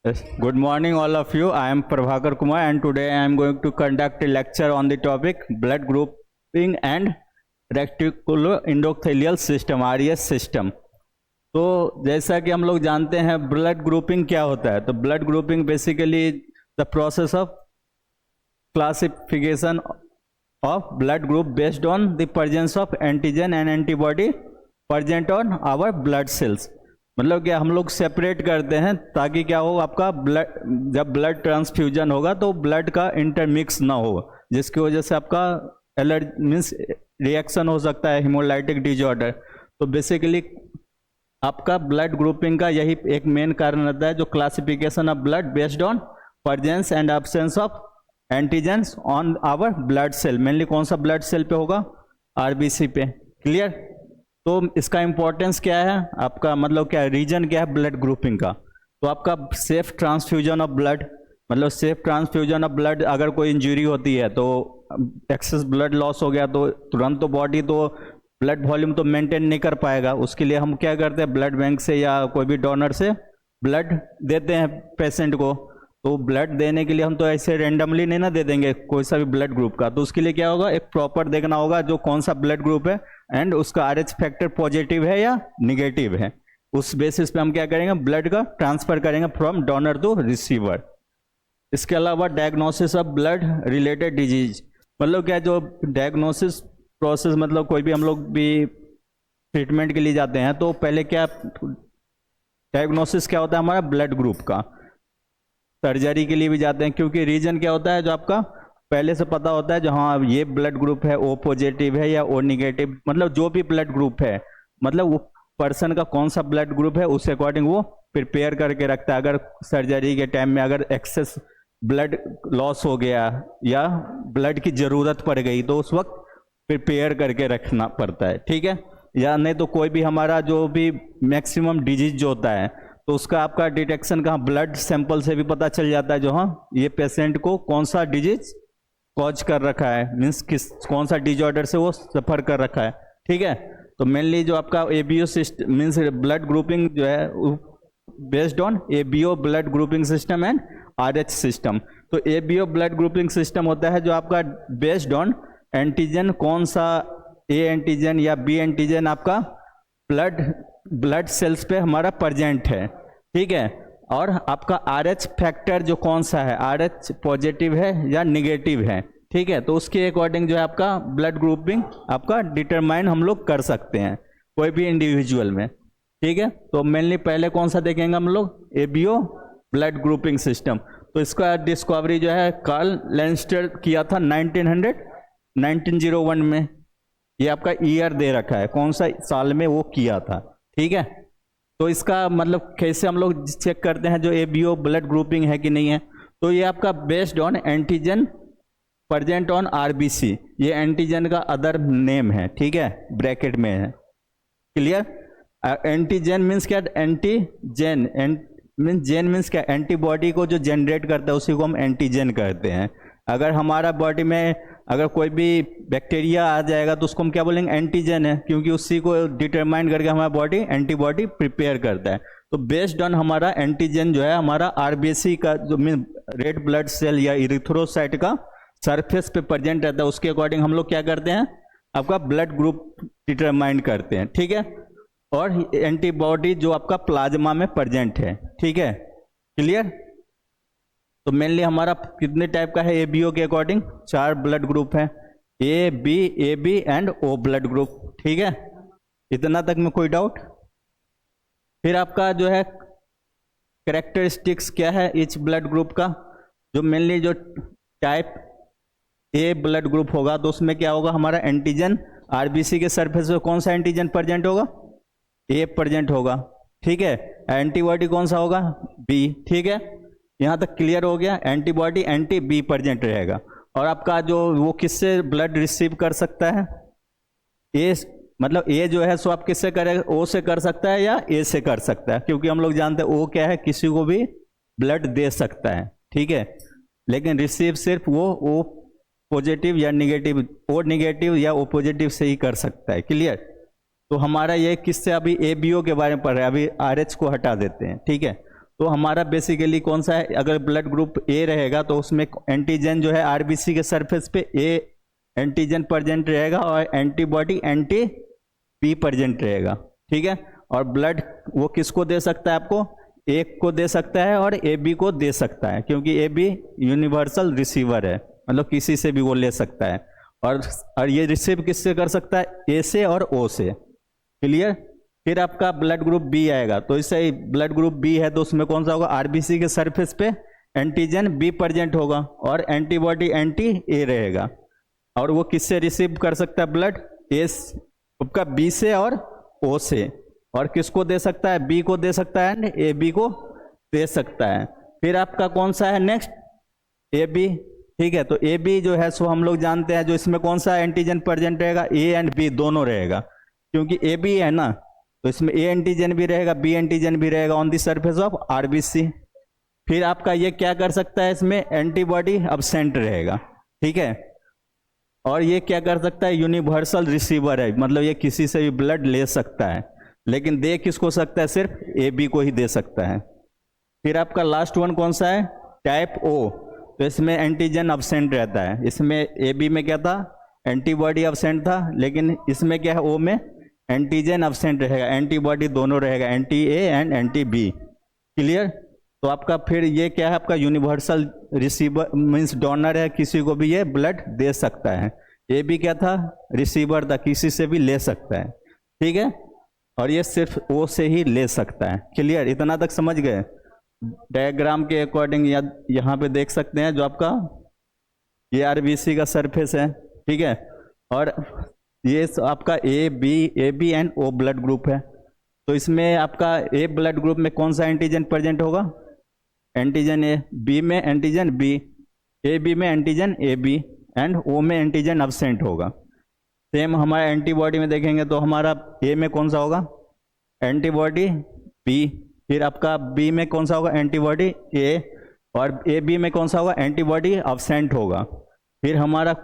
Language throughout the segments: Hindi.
Yes. Good morning, all of you. I am Prabhakar Kumar, and today I am going to conduct a lecture on the topic blood grouping and reticuloendothelial system (RES system). तो जैसा कि हम लोग जानते हैं ब्लड ग्रुपिंग क्या होता है, तो blood grouping basically the process of classification of blood group based on the presence of antigen and antibody present on our blood cells. मतलब क्या हम लोग सेपरेट करते हैं ताकि क्या हो, आपका ब्लड जब ब्लड ट्रांसफ्यूजन होगा तो ब्लड का इंटरमिक्स ना हो, जिसकी वजह से आपका एलर्जी मीन्स रिएक्शन हो सकता है, हीमोलाइटिक डिजॉर्डर। तो बेसिकली आपका ब्लड ग्रुपिंग का यही एक मेन कारण रहता है, जो classification of blood based on presence and absence of antigens on our blood cell. Mainly कौन सा ब्लड सेल पे होगा? आरबीसी पे। क्लियर? तो इसका इंपॉर्टेंस क्या है आपका, मतलब क्या रीजन क्या है ब्लड ग्रुपिंग का? तो आपका सेफ ट्रांसफ्यूजन ऑफ ब्लड, मतलब सेफ ट्रांसफ्यूजन ऑफ ब्लड। अगर कोई इंजरी होती है तो एक्सेस ब्लड लॉस हो गया तो तुरंत तो बॉडी तो ब्लड वॉल्यूम तो मेंटेन नहीं कर पाएगा। उसके लिए हम क्या करते हैं, ब्लड बैंक से या कोई भी डोनर से ब्लड देते हैं पेशेंट को। तो ब्लड देने के लिए हम तो ऐसे रेंडमली नहीं ना दे देंगे कोई सा भी ब्लड ग्रुप का। तो उसके लिए क्या होगा, एक प्रॉपर देखना होगा जो कौन सा ब्लड ग्रुप है एंड उसका आरएच फैक्टर पॉजिटिव है या निगेटिव है। उस बेसिस पे हम क्या करेंगे, ब्लड का ट्रांसफर करेंगे फ्रॉम डोनर टू रिसीवर। इसके अलावा diagnosis of blood related disease, मतलब क्या जो डायग्नोसिस प्रोसेस, मतलब कोई भी हम लोग भी ट्रीटमेंट के लिए जाते हैं तो पहले क्या डायग्नोसिस क्या होता है हमारा ब्लड ग्रुप का। सर्जरी के लिए भी जाते हैं क्योंकि रीजन क्या होता है, जो आपका पहले से पता होता है जो हाँ ये ब्लड ग्रुप है, ओ पॉजिटिव है या ओ निगेटिव, मतलब जो भी ब्लड ग्रुप है, मतलब वो पर्सन का कौन सा ब्लड ग्रुप है उस अकॉर्डिंग वो प्रिपेयर करके रखता है। अगर सर्जरी के टाइम में अगर एक्सेस ब्लड लॉस हो गया या ब्लड की जरूरत पड़ गई तो उस वक्त प्रिपेयर करके रखना पड़ता है, ठीक है। या नहीं तो कोई भी हमारा जो भी मैक्सिमम डिजीज जो होता है तो उसका आपका डिटेक्शन कहाँ, ब्लड सैंपल से भी पता चल जाता है जो हाँ ये पेशेंट को कौन सा डिजीज कॉज कर रखा है, मीन्स किस कौन सा डिजॉर्डर से वो सफर कर रखा है, ठीक है। तो मेनली जो आपका ABO system means blood grouping जो है based on ABO blood grouping system and RH system. तो एबीओ ब्लड ग्रुपिंग सिस्टम होता है जो आपका बेस्ड ऑन एंटीजन, कौन सा ए एंटीजन या बी एंटीजन आपका ब्लड सेल्स पे हमारा प्रेजेंट है, ठीक है। और आपका आरएच फैक्टर जो कौन सा है, आरएच पॉजिटिव है या निगेटिव है, ठीक है। तो उसके अकॉर्डिंग जो है आपका ब्लड ग्रुपिंग आपका डिटरमाइन हम लोग कर सकते हैं कोई भी इंडिविजुअल में, ठीक है। तो मेनली पहले कौन सा देखेंगे हम लोग, एबीओ ब्लड ग्रुपिंग सिस्टम। तो इसका डिस्कवरी जो है कार्ल लैंस्टर किया था 1901 में। ये आपका ईयर दे रखा है कौन सा साल में वो किया था, ठीक है। तो इसका मतलब कैसे हम लोग चेक करते हैं जो एबीओ ब्लड ग्रुपिंग है कि नहीं है, तो ये आपका based on antigen present on RBC. ये एंटीजन का अदर नेम है, ठीक है, ब्रैकेट में है। क्लियर? एंटीजन मीन्स क्या, एंटीजन मीन्स जेन मीन्स क्या, एंटीबॉडी को जो जनरेट करता है उसी को हम एंटीजन कहते हैं। अगर हमारा बॉडी में अगर कोई भी बैक्टीरिया आ जाएगा तो उसको हम क्या बोलेंगे, एंटीजन है, क्योंकि उसी को डिटरमाइन करके हमारा बॉडी एंटीबॉडी प्रिपेयर करता है। तो बेस्ड ऑन हमारा एंटीजन जो है हमारा आरबीसी का जो मीन रेड ब्लड सेल या इरिथ्रोसाइट का सरफेस पे प्रेजेंट रहता है, उसके अकॉर्डिंग हम लोग क्या करते हैं, आपका ब्लड ग्रुप डिटरमाइन करते हैं, ठीक है। और एंटीबॉडी जो आपका प्लाज्मा में प्रेजेंट है, ठीक है। क्लियर? तो मेनली हमारा कितने टाइप का है एबीओ के अकॉर्डिंग, 4 ब्लड ग्रुप है, A B and O blood group, ठीक है। इतना तक में कोई डाउट? फिर आपका जो है कैरेक्टरिस्टिक्स क्या है इच ब्लड ग्रुप का, जो मेनली जो टाइप ए ब्लड ग्रुप होगा तो उसमें क्या होगा, हमारा एंटीजन आरबीसी के सरफेस पे कौन सा एंटीजन प्रेजेंट होगा, ए प्रेजेंट होगा, ठीक है। एंटीबॉडी कौन सा होगा, बी, ठीक है। यहाँ तक क्लियर हो गया, एंटीबॉडी एंटी बी प्रेजेंट रहेगा। और आपका जो वो किससे ब्लड रिसीव कर सकता है, ए, मतलब ए जो है सो आप किससे करेगा, ओ से कर सकता है या ए से कर सकता है, क्योंकि हम लोग जानते हैं ओ क्या है, किसी को भी ब्लड दे सकता है, ठीक है, लेकिन रिसीव सिर्फ वो ओ पॉजिटिव या निगेटिव, ओ निगेटिव या ओ पॉजिटिव से ही कर सकता है। क्लियर? तो हमारा ये किससे अभी एबीओ के बारे में पढ़ रहे हैं, अभी आरएच को हटा देते हैं, ठीक है। तो हमारा बेसिकली कौन सा है, अगर ब्लड ग्रुप ए रहेगा तो उसमें एंटीजन जो है आरबीसी के सरफेस पे ए एंटीजन प्रेजेंट रहेगा और एंटीबॉडी एंटी बी प्रेजेंट रहेगा, ठीक है। और ब्लड वो किसको दे सकता है, आपको एक को दे सकता है और ए बी को दे सकता है, क्योंकि ए बी यूनिवर्सल रिसीवर है, मतलब किसी से भी वो ले सकता है। और ये रिसीव किससे कर सकता है, ए से और ओ से, क्लियर। फिर आपका ब्लड ग्रुप बी आएगा, तो इससे ब्लड ग्रुप बी है तो उसमें कौन सा होगा, आरबीसी के सरफेस पे एंटीजन बी प्रेजेंट होगा और एंटीबॉडी एंटी ए रहेगा। और वो किससे रिसीव कर सकता है ब्लड, ए आपका बी से और ओ से, और किसको दे सकता है, बी को दे सकता है एंड ए बी को दे सकता है। फिर आपका कौन सा है नेक्स्ट, ए बी, ठीक है। तो ए बी जो है सो हम लोग जानते हैं जो इसमें कौन सा एंटीजन प्रेजेंट रहेगा, ए एंड बी दोनों रहेगा, क्योंकि ए बी है ना, तो इसमें ए एंटीजन भी रहेगा बी एंटीजन भी रहेगा on the surface of RBC. फिर आपका ये क्या कर सकता है, इसमें एंटीबॉडी अब्सेंट रहेगा, ठीक है। और ये क्या कर सकता है, यूनिवर्सल रिसीवर है, मतलब ये किसी से भी ब्लड ले सकता है, लेकिन दे किसको सकता है, सिर्फ ए बी को ही दे सकता है। फिर आपका लास्ट वन कौन सा है, टाइप ओ, तो इसमें एंटीजन अब्सेंट रहता है। इसमें ए बी में क्या था, एंटीबॉडी अब्सेंट था, लेकिन इसमें क्या है, ओ में एंटीजन अब्सेंट रहेगा, एंटीबॉडी दोनों रहेगा, anti A and anti B, clear. तो आपका फिर ये क्या है, आपका यूनिवर्सल रिसीवर मीन्स डोनर है, किसी को भी ये ब्लड दे सकता है। ए बी क्या था, रिसीवर था, किसी से भी ले सकता है, ठीक है। और ये सिर्फ ओ से ही ले सकता है, क्लियर। इतना तक समझ गए। डायग्राम के अकॉर्डिंग यहाँ पे देख सकते हैं जो आपका ये आरबीसी का सरफेस है, ठीक है। और ये आपका A B and O blood group है। तो इसमें आपका ए ब्लड ग्रुप में कौन सा एंटीजन प्रेजेंट होगा, एंटीजन ए, बी में एंटीजन बी, ए बी में एंटीजन ए बी एंड ओ में एंटीजन अब्सेंट होगा। सेम हमारा एंटीबॉडी में देखेंगे तो हमारा ए में कौन सा होगा, एंटीबॉडी बी, फिर आपका बी में कौन सा होगा, एंटीबॉडी ए, और ए बी में कौन सा होगा, एंटीबॉडी अब्सेंट होगा। फिर हमारा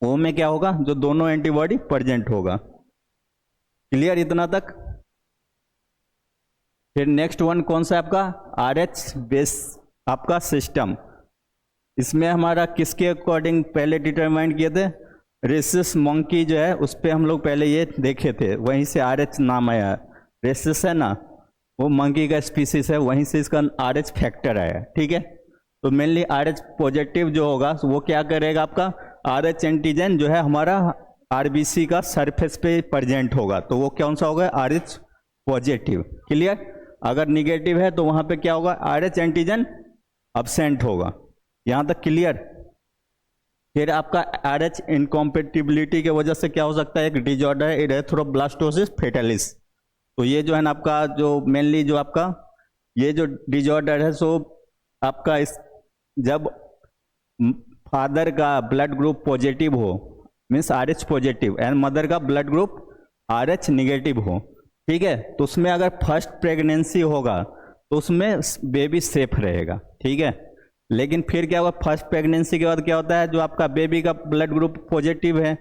ओ में क्या होगा, जो दोनों एंटीबॉडी प्रेजेंट होगा, क्लियर इतना तक। फिर नेक्स्ट वन कौन सा है आपका, आरएच बेस आपका सिस्टम। इसमें हमारा किसके अकॉर्डिंग पहले डिटरमाइन किए थे, रेसिस मंकी जो है उस पर हम लोग पहले ये देखे थे, वहीं से आरएच नाम आया। रेसिस है ना, वो मंकी का स्पीसीज है, वहीं से इसका आरएच फैक्टर आया, ठीक है। तो मेनली आरएच पॉजिटिव जो होगा वो क्या करेगा, आपका आरएच एंटीजन जो है हमारा आरबीसी का सरफेस पे प्रेजेंट होगा, तो वो कौन सा होगा, आरएच पॉजिटिव, क्लियर। अगर निगेटिव है तो वहां पे क्या होगा, आरएच एंटीजन अब्सेंट होगा, यहां तक क्लियर। फिर आपका आरएच इनकॉम्पेटिबिलिटी की वजह से क्या हो सकता है, एक डिजॉर्डर है इरेथ्रोब्लास्टोसिस फेटालिस। तो ये जो है ना आपका जो मेनली जो आपका ये जो डिजॉर्डर है, सो आपका इस जब फादर का ब्लड ग्रुप पॉजिटिव हो means RH positive and mother का ब्लड ग्रुप आरएच निगेटिव हो, ठीक है, तो उसमें अगर फर्स्ट प्रेगनेंसी होगा तो उसमें बेबी सेफ रहेगा, ठीक है। लेकिन फिर क्या होगा, फर्स्ट प्रेगनेंसी के बाद क्या होता है, जो आपका बेबी का ब्लड ग्रुप पॉजिटिव है,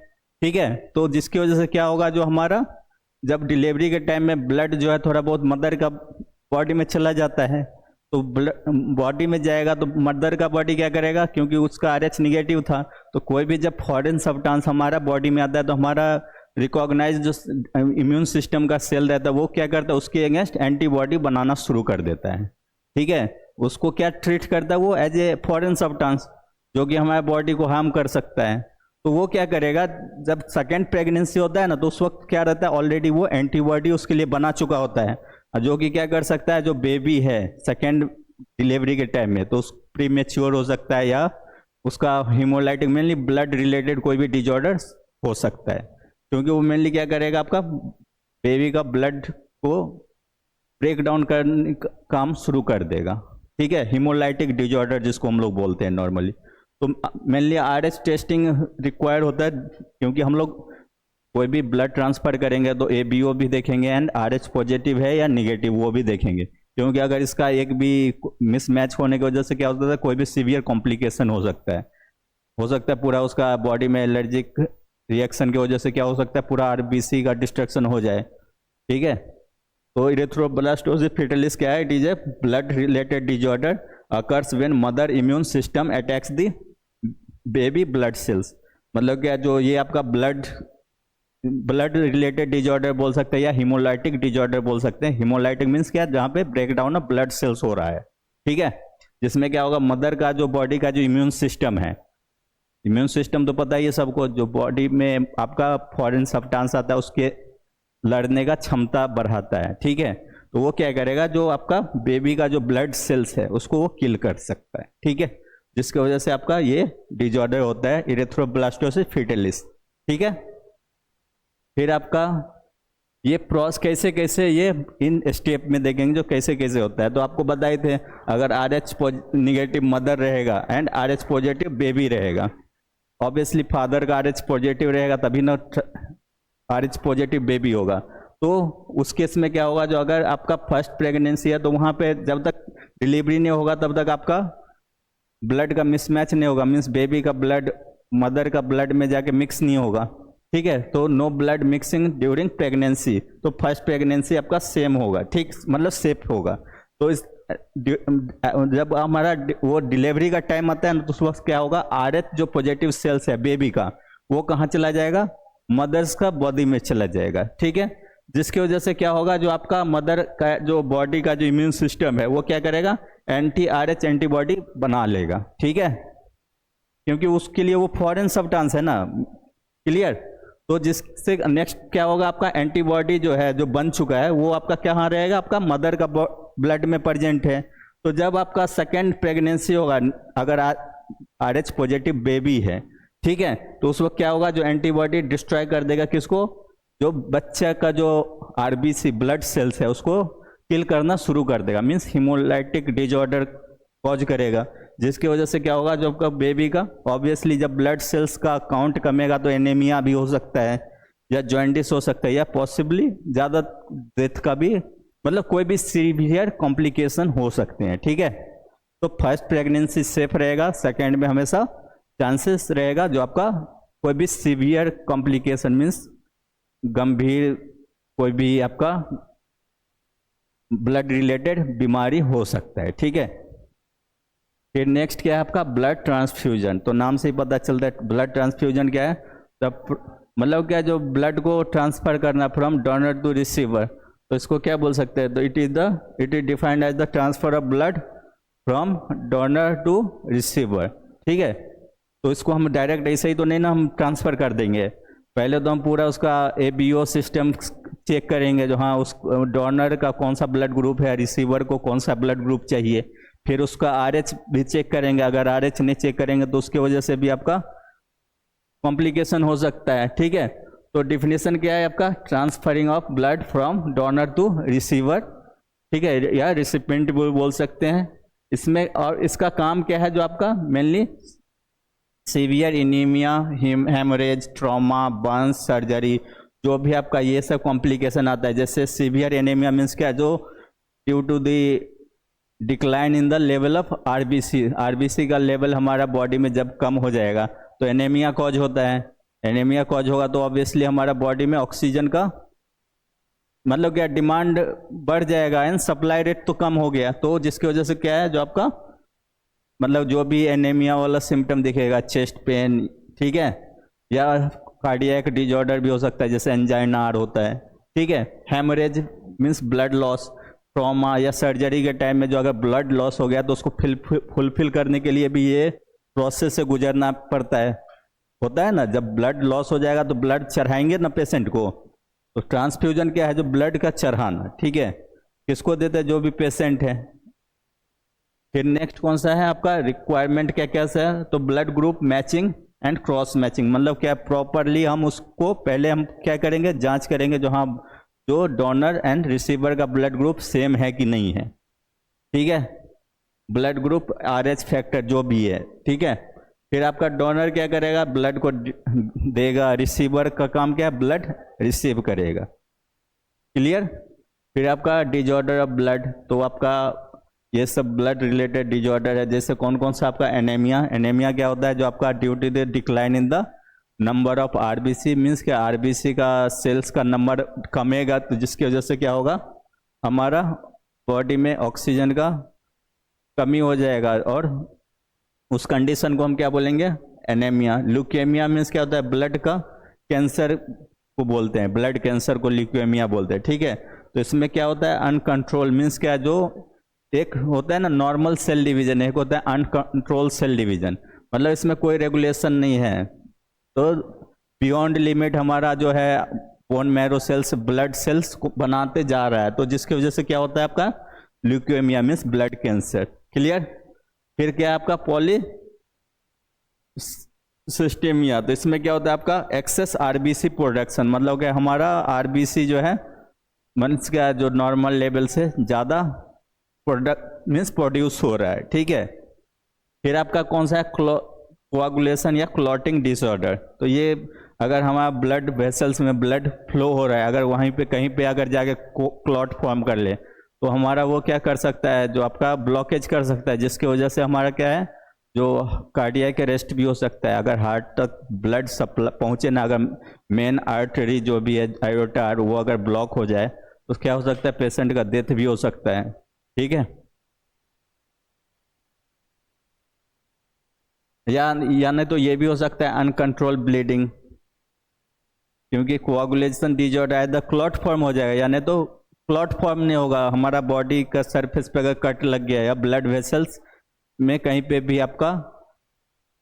ठीक है, तो जिसकी वजह से क्या होगा, जो हमारा जब डिलीवरी के टाइम में ब्लड जो है थोड़ा बहुत मदर का बॉडी में चला जाता है, तो बॉडी में जाएगा तो मदर का बॉडी क्या करेगा, क्योंकि उसका आरएच निगेटिव था, तो कोई भी जब फॉरेन सब्सटेंस हमारा बॉडी में आता है तो हमारा रिकॉग्नाइज जो इम्यून सिस्टम का सेल रहता है वो क्या करता है, उसके अगेंस्ट एंटीबॉडी बनाना शुरू कर देता है, ठीक है। उसको क्या ट्रीट करता है, वो एज ए फॉरेन सब्सटेंस जो कि हमारे बॉडी को हार्म कर सकता है। तो वो क्या करेगा, जब सेकेंड प्रेगनेंसी होता है ना, तो उस वक्त क्या रहता है, ऑलरेडी वो एंटीबॉडी उसके लिए बना चुका होता है, जो कि क्या कर सकता है, जो बेबी है सेकेंड डिलीवरी के टाइम में तो प्री मेच्योर हो सकता है, या उसका हीमोलाइटिक मेनली ब्लड रिलेटेड कोई भी डिजॉर्डर हो सकता है, क्योंकि वो मेनली क्या करेगा, आपका बेबी का ब्लड को ब्रेक डाउन करने का काम शुरू कर देगा, ठीक है, हीमोलाइटिक डिजॉर्डर जिसको हम लोग बोलते हैं नॉर्मली। तो मेनली आरएच टेस्टिंग रिक्वायर्ड होता है, क्योंकि हम लोग कोई भी ब्लड ट्रांसफर करेंगे तो एबीओ भी देखेंगे एंड आरएच पॉजिटिव है या निगेटिव वो भी देखेंगे, क्योंकि अगर इसका एक भी मिसमैच होने की वजह से क्या होता है, कोई भी सीवियर कॉम्प्लिकेशन हो सकता है पूरा उसका बॉडी में एलर्जिक रिएक्शन की वजह से क्या हो सकता है, पूरा आरबीसी का डिस्ट्रक्शन हो जाए, ठीक है। तो इरेथ्रोब्लास्टोसिस फीटलिस क्या है? It is a blood related disorder occurs when mother immune system attacks the baby blood cells. मतलब क्या, जो ये आपका ब्लड रिलेटेड डिजॉर्डर बोल सकते हैं या हिमोलाइटिक डिजॉर्डर बोल सकते हैं। हिमोलाइटिक मीन्स क्या? जहाँ पे ब्रेकडाउन ऑफ ब्लड सेल्स हो रहा है, ठीक है, जिसमें क्या होगा, मदर का जो बॉडी का जो इम्यून सिस्टम है, इम्यून सिस्टम तो पता ही है सबको, जो बॉडी में आपका फॉरेन सब्सटेंस आता है उसके लड़ने का क्षमता बढ़ाता है, ठीक है, तो वो क्या करेगा, जो आपका बेबी का जो ब्लड सेल्स है उसको वो किल कर सकता है, ठीक है, जिसकी वजह से आपका ये डिजॉर्डर होता है इरेथ्रोब्लास्टोसिस फीटलिस, ठीक है। फिर आपका ये प्रोसेस कैसे कैसे ये इन स्टेप में देखेंगे जो कैसे कैसे होता है। तो आपको बताए थे, अगर RH निगेटिव मदर रहेगा एंड RH पॉजिटिव बेबी रहेगा, ऑब्वियसली फादर का RH पॉजिटिव रहेगा तभी ना RH पॉजिटिव बेबी होगा। तो उस केस में क्या होगा, जो अगर आपका फर्स्ट प्रेगनेंसी है तो वहाँ पे जब तक डिलीवरी नहीं होगा तब तक आपका ब्लड का मिसमैच नहीं होगा, मीन्स बेबी का ब्लड मदर का ब्लड में जाके मिक्स नहीं होगा, ठीक है। तो no blood mixing during pregnancy, तो फर्स्ट प्रेगनेंसी आपका सेम होगा, ठीक, मतलब सेफ होगा। तो इस जब हमारा वो डिलीवरी का टाइम आता है ना, तो उस वक्त क्या होगा, RH जो पॉजिटिव सेल्स है बेबी का, वो कहाँ चला जाएगा, मदर्स का बॉडी में चला जाएगा, ठीक है, जिसकी वजह से क्या होगा, जो आपका मदर का जो बॉडी का जो इम्यून सिस्टम है वो क्या करेगा, anti-RH एंटीबॉडी बना लेगा, ठीक है, क्योंकि उसके लिए वो फॉरेन सब्सटेंस है ना, क्लियर। तो जिससे नेक्स्ट क्या होगा, आपका एंटीबॉडी जो है जो बन चुका है वो आपका क्या रहेगा, आपका मदर का ब्लड में प्रेजेंट है। तो जब आपका सेकेंड प्रेगनेंसी होगा, अगर RH पॉजिटिव बेबी है, ठीक है, तो उस वक्त क्या होगा, जो एंटीबॉडी डिस्ट्रॉय कर देगा किसको, जो बच्चा का जो RBC ब्लड सेल्स है उसको किल करना शुरू कर देगा, मीन्स हिमोलाइटिक डिजॉर्डर कॉज करेगा, जिसकी वजह से क्या होगा, जो आपका बेबी का ऑब्वियसली जब ब्लड सेल्स का काउंट कमेगा तो एनीमिया भी हो सकता है, या जॉइंटिस हो सकता है, या पॉसिबली ज़्यादा डेथ का भी, मतलब कोई भी सीवियर कॉम्प्लिकेशन हो सकते हैं, ठीक है। तो फर्स्ट प्रेगनेंसी सेफ रहेगा, सेकेंड में हमेशा चांसेस रहेगा जो आपका कोई भी सीवियर कॉम्प्लिकेशन मीन्स गंभीर कोई भी आपका ब्लड रिलेटेड बीमारी हो सकता है, ठीक है। फिर नेक्स्ट क्या है आपका ब्लड ट्रांसफ्यूजन। तो नाम से ही पता चलता है ब्लड ट्रांसफ्यूजन क्या है, तब मतलब क्या, जो ब्लड को ट्रांसफर करना फ्रॉम डोनर टू रिसीवर, तो इसको क्या बोल सकते हैं, तो it is defined as the transfer of blood from donor to receiver, ठीक है। तो इसको हम डायरेक्ट ऐसे ही तो नहीं ना हम ट्रांसफर कर देंगे, पहले तो हम पूरा उसका ABO सिस्टम चेक करेंगे, जो हाँ उस डोनर का कौन सा ब्लड ग्रुप है, रिसीवर को कौन सा ब्लड ग्रुप चाहिए, फिर उसका RH भी चेक करेंगे, अगर RH नहीं चेक करेंगे तो उसके वजह से भी आपका कॉम्प्लिकेशन हो सकता है, ठीक है। तो डिफिनेशन क्या है आपका, transferring of blood from donor to receiver, ठीक है, या रिसिपिएंट बोल सकते हैं इसमें। और इसका काम क्या है, जो आपका mainly severe anaemia, haemorrhage, trauma, burns, surgery, जो भी आपका ये सब कॉम्प्लिकेशन आता है, जैसे सीवियर एनीमिया मीन्स क्या, जो due to the decline in the level of RBC का लेवल हमारा बॉडी में जब कम हो जाएगा तो एनीमिया कॉज होता है, एनीमिया कॉज होगा तो ऑब्वियसली हमारा बॉडी में ऑक्सीजन का मतलब क्या डिमांड बढ़ जाएगा एंड सप्लाई रेट तो कम हो गया, तो जिसकी वजह से क्या है, जो आपका मतलब जो भी एनीमिया वाला सिम्टम दिखेगा, चेस्ट पेन, ठीक है, या कार्डियक डिजॉर्डर भी हो सकता है जैसे एंजाइना होता है, ठीक है। Haemorrhage means blood loss, trauma या सर्जरी के टाइम में जो अगर ब्लड लॉस हो गया तो उसको फुलफिल करने के लिए भी ये प्रोसेस से गुजरना पड़ता है, होता है ना, जब ब्लड लॉस हो जाएगा तो ब्लड चढ़ाएंगे ना पेशेंट को, तो ट्रांसफ्यूजन क्या है, जो ब्लड का चढ़ाना, ठीक है, किसको देते हैं, जो भी पेशेंट है। फिर नेक्स्ट कौन सा है आपका रिक्वायरमेंट क्या क्या सा है, तो blood group matching and cross matching, मतलब क्या प्रॉपरली हम उसको पहले हम क्या करेंगे, जांच करेंगे जो हाँ जो डोनर एंड रिसीवर का ब्लड ग्रुप सेम है कि नहीं है, ठीक है, ब्लड ग्रुप RH फैक्टर जो भी है, ठीक है। फिर आपका डोनर क्या करेगा, ब्लड को देगा, रिसीवर का काम क्या है, ब्लड रिसीव करेगा, क्लियर। फिर आपका डिजॉर्डर ऑफ ब्लड, तो आपका ये सब ब्लड रिलेटेड डिजॉर्डर है, जैसे कौन कौन सा आपका एनीमिया क्या होता है, जो आपका due to the decline in the number of RBC means क्या RBC का सेल्स का नंबर कमेगा, तो जिसकी वजह से क्या होगा, हमारा बॉडी में ऑक्सीजन का कमी हो जाएगा और उस कंडीशन को हम क्या बोलेंगे, एनीमिया। ल्यूकेमिया मीन्स क्या होता है, ब्लड का कैंसर को बोलते हैं, ब्लड कैंसर को ल्यूकेमिया बोलते हैं, ठीक है। तो इसमें क्या होता है, अनकंट्रोल मीन्स क्या, जो एक होता है ना नॉर्मल सेल डिवीजन, एक होता है अनकंट्रोल सेल डिवीजन, मतलब इसमें कोई रेगुलेशन नहीं है। तो बियॉन्ड लिमिट हमारा जो है bone marrow cells blood cells को बनाते जा रहा है, तो जिसकी वजह से क्या होता है आपका leukaemia means blood cancer. Clear. फिर क्या है आपका पॉलीसिस्टेमिया, तो इसमें क्या होता है आपका एक्सेस आरबीसी प्रोडक्शन, मतलब क्या हमारा आरबीसी जो है मीन्स क्या जो नॉर्मल लेवल से ज़्यादा प्रोडक्ट मीन्स प्रोड्यूस हो रहा है, ठीक है। फिर आपका कौन सा है कोआगुलेशन या क्लॉटिंग डिसऑर्डर, तो ये अगर हमारा ब्लड वेसल्स में ब्लड फ्लो हो रहा है, अगर वहीं पे कहीं पे अगर जाके क्लॉट फॉर्म कर ले तो हमारा वो क्या कर सकता है, जो आपका ब्लॉकेज कर सकता है, जिसकी वजह से हमारा क्या है जो कार्डियक अरेस्ट भी हो सकता है। अगर हार्ट तक ब्लड सप्लाई पहुंचे ना, अगर मेन आर्टरी जो भी है आयोटा वो अगर ब्लॉक हो जाए तो क्या हो सकता है, पेशेंट का डेथ भी हो सकता है, ठीक है। या नहीं तो ये भी हो सकता है अनकंट्रोल ब्लीडिंग, क्योंकि कोआगुलेशन डिसऑर्डर है द क्लॉट फॉर्म हो जाएगा, यानी तो क्लॉट फॉर्म नहीं होगा, हमारा बॉडी का सरफेस पे अगर कट लग गया या ब्लड वेसल्स में कहीं पे भी आपका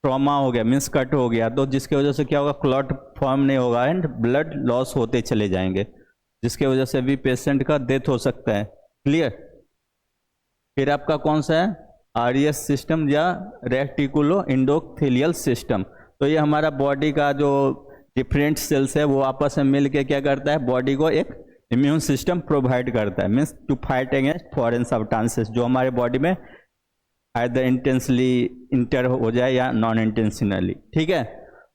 ट्रॉमा हो गया मीन्स कट हो गया, तो जिसकी वजह से क्या होगा, क्लॉट फॉर्म नहीं होगा एंड ब्लड लॉस होते चले जाएंगे, जिसकी वजह से भी पेशेंट का डेथ हो सकता है। क्लियर। फिर आपका कौन सा है आरईएस सिस्टम या रेटिकुलो इंडोथेलियल सिस्टम, तो ये हमारा बॉडी का जो डिफरेंट सेल्स है वो आपस में मिल के क्या करता है, बॉडी को एक इम्यून सिस्टम प्रोवाइड करता है, means to fight against foreign substances जो हमारे बॉडी में आइदर इंटेंसली इंटर हो जाए या नॉन इंटेंशनली, ठीक है।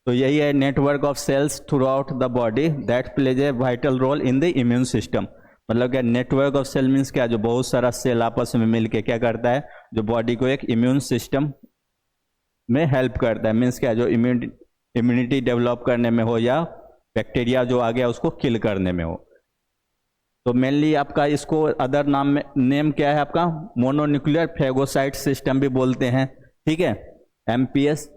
तो यही है network of cells throughout the body that plays a vital role in the immune system, मतलब क्या नेटवर्क ऑफ सेल मीन्स क्या, जो बहुत सारा सेल आपस में मिल के क्या करता है, जो बॉडी को एक इम्यून सिस्टम में हेल्प करता है, मीन्स क्या जो इम्यूनिटी डेवलप करने में हो या बैक्टीरिया जो आ गया उसको किल करने में हो। तो मेनली आपका इसको अदर नाम में नेम क्या है आपका, मोनोन्यूक्लियर फैगोसाइट सिस्टम भी बोलते हैं, ठीक है, एमपीएस।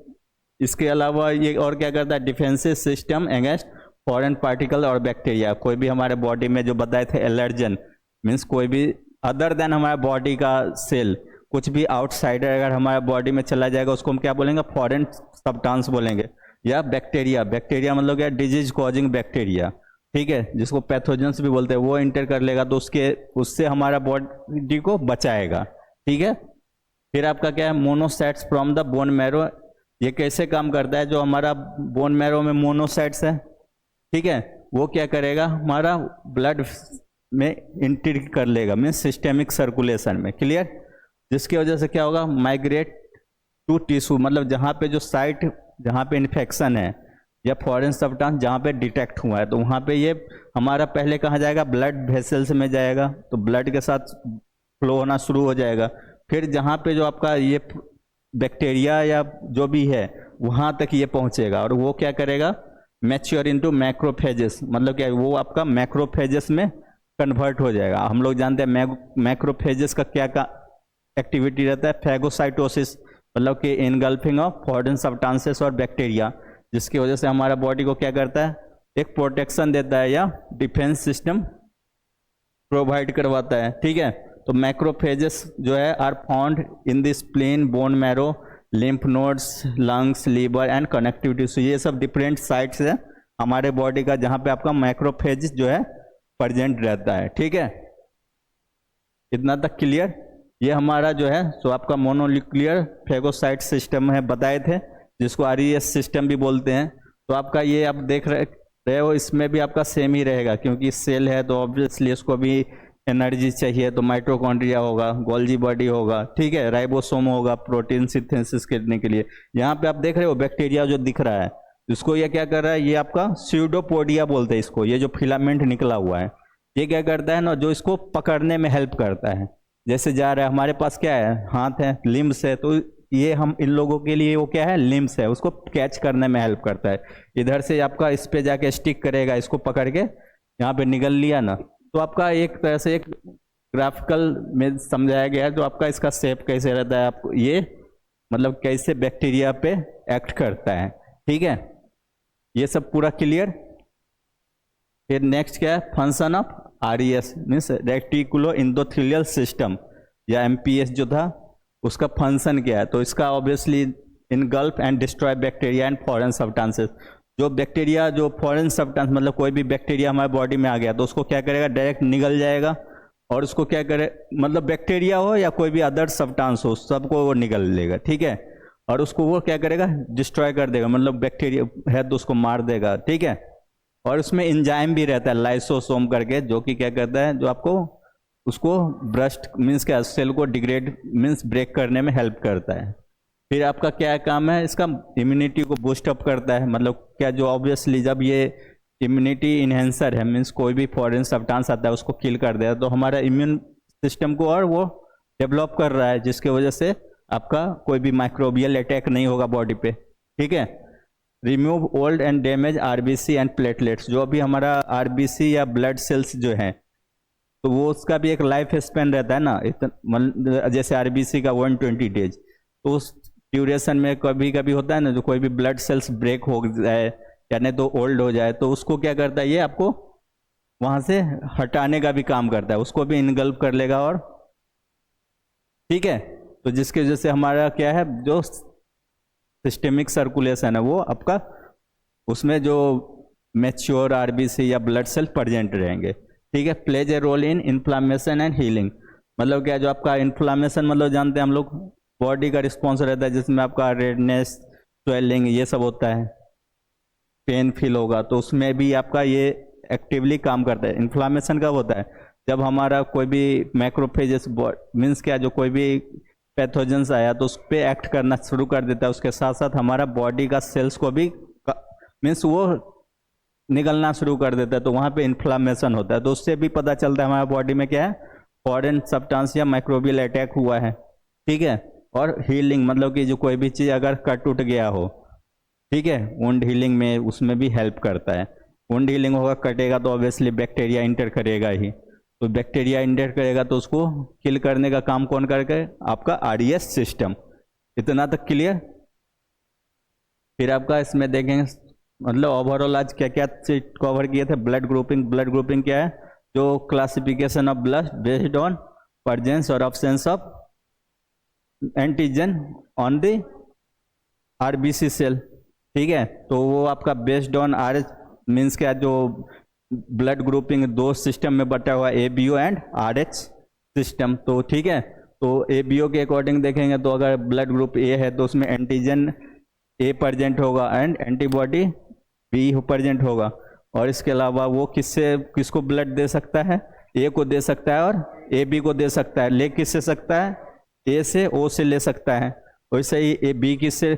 इसके अलावा ये और क्या करता है, defensive system against foreign particle और बैक्टीरिया, कोई भी हमारे बॉडी में जो बताए थे एलर्जन मीन्स कोई भी अदर देन हमारे बॉडी का सेल, कुछ भी आउटसाइडर अगर हमारे बॉडी में चला जाएगा उसको हम क्या बोलेंगे, फॉरेन सब्सटेंस बोलेंगे, या बैक्टीरिया, बैक्टीरिया मतलब क्या डिजीज कॉजिंग बैक्टीरिया, ठीक है, जिसको पैथोजेंस भी बोलते हैं, वो इंटर कर लेगा तो उससे हमारा बॉडी को बचाएगा, ठीक है। फिर आपका क्या है monocytes from the bone marrow, ये कैसे काम करता है, जो हमारा बोन मैरो में मोनोसाइट्स है, ठीक है, वो क्या करेगा, हमारा ब्लड में इंटर कर लेगा मीन्स सिस्टेमिक सर्कुलेशन में। क्लियर। जिसकी वजह से क्या होगा, माइग्रेट टू टिश्यू, मतलब जहाँ पे जो साइट जहाँ पे इन्फेक्शन है या फॉरेन सब्सटेंस जहाँ पे डिटेक्ट हुआ है, तो वहाँ पे ये हमारा पहले कहाँ जाएगा, ब्लड वेसल्स में जाएगा, तो ब्लड के साथ फ्लो होना शुरू हो जाएगा। फिर जहाँ पे जो आपका ये बैक्टीरिया या जो भी है वहाँ तक ये पहुँचेगा और वो क्या करेगा, मैच्योर इनटू मैक्रोफेजेस, मतलब क्या वो आपका मैक्रोफेजेस में कन्वर्ट हो जाएगा। हम लोग जानते हैं मैक्रोफेजेस का क्या एक्टिविटी रहता है, फैगोसाइटोसिस, मतलब कि इनगल्फिंग ऑफ फॉरेन सब्सटेंसेस और बैक्टीरिया, जिसकी वजह से हमारा बॉडी को क्या करता है, एक प्रोटेक्शन देता है या डिफेंस सिस्टम प्रोवाइड करवाता है, ठीक है। तो मैक्रोफेजेस जो है are found in the spleen, bone marrow, lymph nodes, lungs, liver and connectivity, so ये सब डिफरेंट साइट्स है हमारे बॉडी का जहाँ पे आपका मैक्रोफेज जो है प्रेजेंट रहता है, ठीक है। इतना तक क्लियर। ये हमारा जो है सो आपका मोनोन्यूक्लियर फैगोसाइट सिस्टम है बताए थे, जिसको आरईएस सिस्टम भी बोलते हैं। तो आपका ये आप देख रहे हो, इसमें भी आपका सेम ही रहेगा, क्योंकि सेल है तो ऑब्वियसली इसको भी एनर्जी चाहिए, तो माइटोकॉन्ड्रिया होगा, गोल्जी बॉडी होगा, ठीक है, राइबोसोम होगा प्रोटीन सिंथेसिस करने के लिए। यहाँ पे आप देख रहे हो बैक्टीरिया जो दिख रहा है, इसको ये क्या कर रहा है, ये आपका स्यूडोपोडिया बोलते हैं इसको, ये जो फिलामेंट निकला हुआ है ये क्या करता है ना, जो इसको पकड़ने में हेल्प करता है। जैसे जा रहा है, हमारे पास क्या है, हाथ है, लिम्स है, तो ये हम इन लोगों के लिए वो क्या है, लिम्स है, उसको कैच करने में हेल्प करता है। इधर से आपका इस पे जाके स्टिक करेगा, इसको पकड़ के यहाँ पे निगल लिया ना, तो आपका एक तरह से एक ग्राफिकल में समझाया गया है, जो आपका इसका शेप कैसे रहता है, आपको ये मतलब कैसे बैक्टीरिया पे एक्ट करता है, ठीक है, ये सब पूरा क्लियर। फिर नेक्स्ट क्या है, function of RES means reticulo endothelial system या MPS जो था उसका फंक्शन क्या है। तो इसका obviously engulf and destroy bacteria and foreign substances. जो बैक्टीरिया, जो फॉरेन सब्सटेंस मतलब कोई भी बैक्टीरिया हमारे बॉडी में आ गया तो उसको क्या करेगा, डायरेक्ट निगल जाएगा और उसको क्या करे, मतलब बैक्टीरिया हो या कोई भी अदर सब्सटेंस हो सबको वो निगल लेगा, ठीक है, और उसको वो क्या करेगा, डिस्ट्रॉय कर देगा, मतलब बैक्टीरिया है तो उसको मार देगा, ठीक है। और उसमें एंजाइम भी रहता है लाइसोसोम करके, जो कि क्या करता है, जो आपको उसको ब्रस्ट मीन्स क्या, सेल को डिग्रेड मीन्स ब्रेक करने में हेल्प करता है। फिर आपका क्या काम है, इसका इम्यूनिटी को बूस्ट अप करता है, मतलब क्या, जो ऑब्वियसली जब ये इम्यूनिटी इन्हेंसर है मीन्स कोई भी फॉरेन सब्सटेंस आता है उसको किल कर देता है, तो हमारा इम्यून सिस्टम को और वो डेवलप कर रहा है, जिसके वजह से आपका कोई भी माइक्रोबियल अटैक नहीं होगा बॉडी पे, ठीक है। Remove old and damage RBC and platelets. जो भी हमारा RBC या ब्लड सेल्स जो है तो वो उसका भी एक लाइफ स्पेन रहता है ना, जैसे RBC का 120 डेज, तो उस ड्यूरेशन में कभी कभी होता है ना, जो कोई भी ब्लड सेल्स ब्रेक हो जाए या नहीं तो ओल्ड हो जाए तो उसको क्या करता है, ये आपको वहां से हटाने का भी काम करता है, उसको भी इनगल्फ कर लेगा, और ठीक है। तो जिसकी वजह से हमारा क्या है, जो सिस्टेमिक सर्कुलेशन है वो आपका उसमें जो मैच्योर RBC या ब्लड सेल प्रेजेंट रहेंगे, ठीक है। Plays a role in inflammation and healing. मतलब क्या, जो आपका इन्फ्लामेशन मतलब जानते हैं हम लोग, बॉडी का रिस्पॉन्स रहता है जिसमें आपका रेडनेस, स्वेलिंग ये सब होता है, पेन फील होगा, तो उसमें भी आपका ये एक्टिवली काम करता है। इन्फ्लामेशन कब होता है, जब हमारा कोई भी मैक्रोफेजेस मीन्स क्या, जो कोई भी पैथोजेंस आया तो उस पर एक्ट करना शुरू कर देता है, उसके साथ साथ हमारा बॉडी का सेल्स को भी मीन्स वो निकलना शुरू कर देता है, तो वहाँ पे इन्फ्लामेशन होता है। तो उससे भी पता चलता है हमारे बॉडी में क्या है, फॉरेन सब्सटेंस या माइक्रोबियल अटैक हुआ है, ठीक है। और हीलिंग मतलब कि जो कोई भी चीज़ अगर कट उठ गया हो, ठीक है, वुंड हीलिंग में उसमें भी हेल्प करता है। वुंड हीलिंग होगा, कटेगा तो ऑब्वियसली बैक्टीरिया इंटर करेगा ही, तो बैक्टीरिया इंटर करेगा तो उसको किल करने का काम कौन करके, आपका RES सिस्टम। इतना तक क्लियर। फिर आपका इसमें देखेंगे मतलब ओवरऑल आज क्या क्या चीज कवर किए थे। ब्लड ग्रुपिंग, ब्लड ग्रुपिंग क्या है, जो classification of blood based on presence और absence of antigen on the RBC cell, ठीक है। तो वो आपका बेस्ड ऑन RH मीन्स क्या, जो ब्लड ग्रुपिंग दो सिस्टम में बटा हुआ है, ABO एंड RH सिस्टम, तो ठीक है। तो ABO के अकॉर्डिंग देखेंगे तो अगर ब्लड ग्रुप A है तो उसमें एंटीजन A प्रेजेंट होगा एंड एंटीबॉडी B प्रेजेंट होगा, और इसके अलावा वो किसको ब्लड दे सकता है, A को दे सकता है और AB को दे सकता है। ले किससे सकता है, A से O से ले सकता है। वैसे ही B किससे,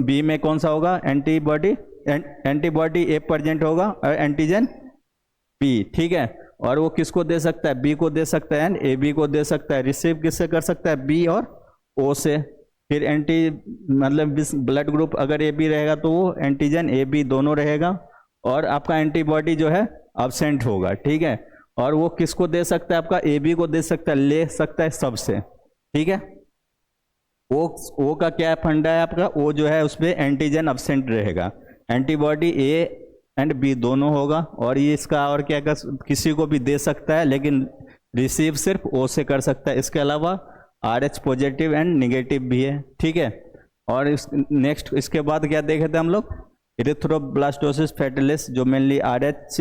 B में कौन सा होगा, एंटीबॉडी A प्रेजेंट होगा और एंटीजन B, ठीक है। और वो किसको दे सकता है, B को दे सकता है एंड AB को दे सकता है। रिसीव किससे कर सकता है, B और O से। फिर मतलब ब्लड ग्रुप अगर AB रहेगा तो वो एंटीजन AB दोनों रहेगा, और आपका एंटीबॉडी जो है अब्सेंट होगा, ठीक है। और वो किसको दे सकता है, आपका AB को दे सकता है, ले सकता है सबसे, ठीक है। O का क्या फंडा है आपका, O जो है उसमें एंटीजन अब्सेंट रहेगा, एंटीबॉडी A एंड B दोनों होगा, और ये इसका और क्या किसी को भी दे सकता है, लेकिन रिसीव सिर्फ O से कर सकता है। इसके अलावा RH पॉजिटिव एंड निगेटिव भी है, ठीक है। और नेक्स्ट इसके बाद क्या देखे थे हम लोग, इरिथ्रोब्लास्टोसिस फैटिलिस, जो मेनली RH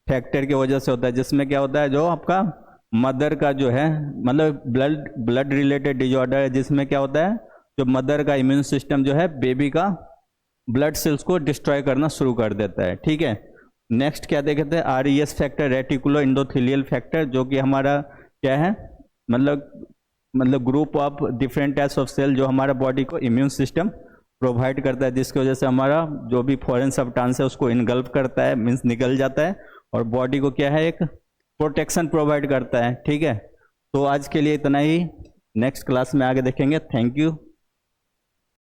फैक्टर की वजह से होता है, जिसमें क्या होता है, जो आपका मदर का जो है मतलब ब्लड रिलेटेड डिजॉर्डर है, जिसमें क्या होता है, जो मदर का इम्यून सिस्टम जो है बेबी का ब्लड सेल्स को डिस्ट्रॉय करना शुरू कर देता है, ठीक है। नेक्स्ट क्या देखे थे, RES factor, reticuloendothelial factor, जो कि हमारा क्या है, मतलब group of different types of cell जो हमारा बॉडी को इम्यून सिस्टम प्रोवाइड करता है, जिसकी वजह से हमारा जो भी फॉरेन सब्सटेंस है उसको इनगल्फ करता है, मीन्स निकल जाता है, और बॉडी को क्या है, एक प्रोटेक्शन प्रोवाइड करता है, ठीक है। तो आज के लिए इतना ही, नेक्स्ट क्लास में आगे देखेंगे। Thank you.